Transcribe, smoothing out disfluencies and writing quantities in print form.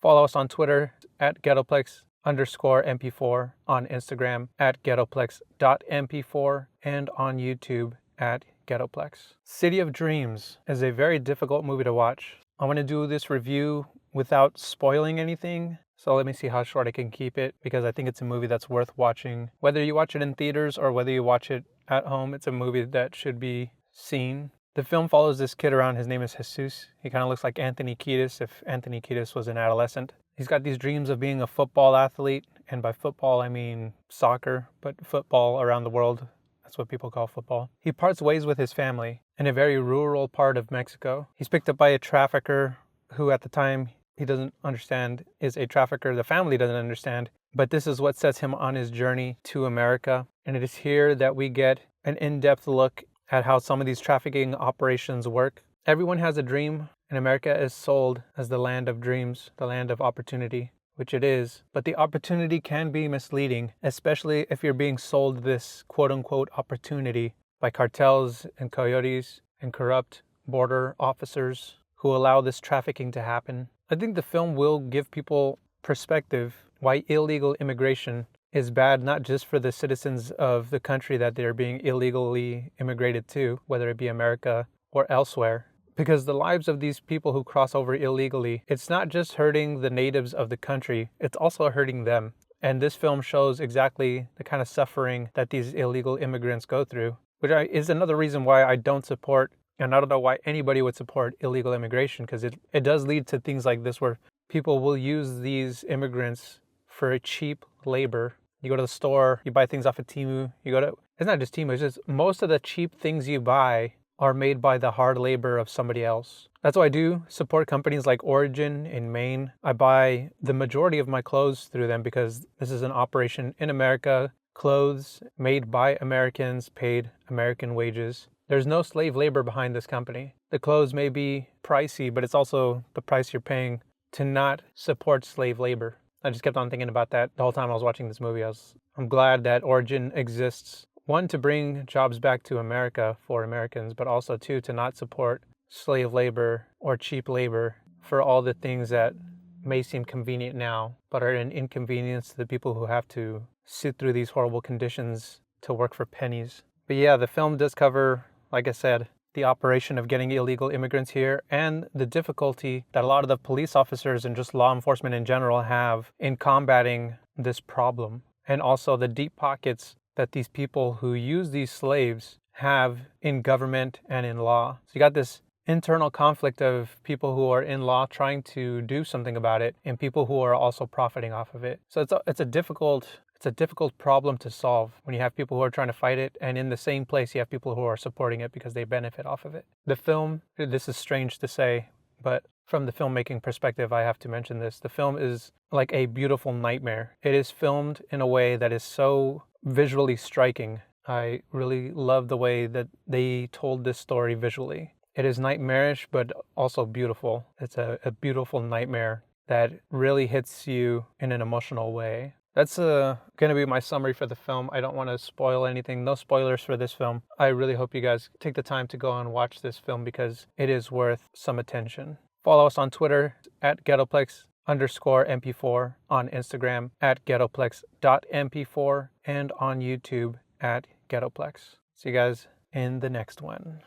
Follow us on Twitter at Ghettoplex_MP4, on Instagram at Ghettoplex.mp4, and on YouTube at Ghettoplex. City of Dreams is a very difficult movie to watch. I want to do this review without spoiling anything, so let me see how short I can keep it, because I think it's a movie that's worth watching. Whether you watch it in theaters or whether you watch it at home, it's a movie that should be seen. The film follows this kid around. His name is Jesus. He kind of looks like Anthony Kiedis if Anthony Kiedis was an adolescent. He's got these dreams of being a football athlete, and by football I mean soccer, but football around the world, that's what people call football. He parts ways with his family in a very rural part of Mexico. He's picked up by a trafficker who at the time he doesn't understand is a trafficker. The family doesn't understand, but this is what sets him on his journey to America. And it is here that we get an in-depth look at how some of these trafficking operations work. Everyone has a dream, and America is sold as the land of dreams, the land of opportunity, which it is. But the opportunity can be misleading, especially if you're being sold this quote-unquote opportunity by cartels and coyotes and corrupt border officers who allow this trafficking to happen. I think the film will give people perspective why illegal immigration is bad, not just for the citizens of the country that they're being illegally immigrated to, whether it be America or elsewhere. Because the lives of these people who cross over illegally, it's not just hurting the natives of the country, it's also hurting them. And this film shows exactly the kind of suffering that these illegal immigrants go through, which is another reason why I don't support, and I don't know why anybody would support illegal immigration, because it does lead to things like this where people will use these immigrants for a cheap labor. You go to the store, you buy things off of Temu, it's not just Temu, it's just most of the cheap things you buy are made by the hard labor of somebody else. That's why I do support companies like Origin in Maine. I buy the majority of my clothes through them because this is an operation in America. Clothes made by Americans, paid American wages. There's no slave labor behind this company. The clothes may be pricey, but it's also the price you're paying to not support slave labor. I just kept on thinking about that the whole time I was watching this movie. I'm glad that Origin exists. One, to bring jobs back to America for Americans, but also two, to not support slave labor or cheap labor for all the things that may seem convenient now, but are an inconvenience to the people who have to sit through these horrible conditions to work for pennies. But yeah, the film does cover, like I said, the operation of getting illegal immigrants here and the difficulty that a lot of the police officers and just law enforcement in general have in combating this problem. And also the deep pockets that these people who use these slaves have in government and in law. So you got this internal conflict of people who are in law trying to do something about it and people who are also profiting off of it. So it's a difficult problem to solve when you have people who are trying to fight it, and in the same place you have people who are supporting it because they benefit off of it. The film, this is strange to say, but from the filmmaking perspective, I have to mention this. The film is like a beautiful nightmare. It is filmed in a way that is so visually striking. I really love the way that they told this story visually. It is nightmarish, but also beautiful. It's a beautiful nightmare that really hits you in an emotional way. That's going to be my summary for the film. I don't want to spoil anything. No spoilers for this film. I really hope you guys take the time to go and watch this film because it is worth some attention. Follow us on Twitter at Ghettoplex_MP4, on Instagram at Ghettoplex.mp4, and on YouTube at Ghettoplex. See you guys in the next one.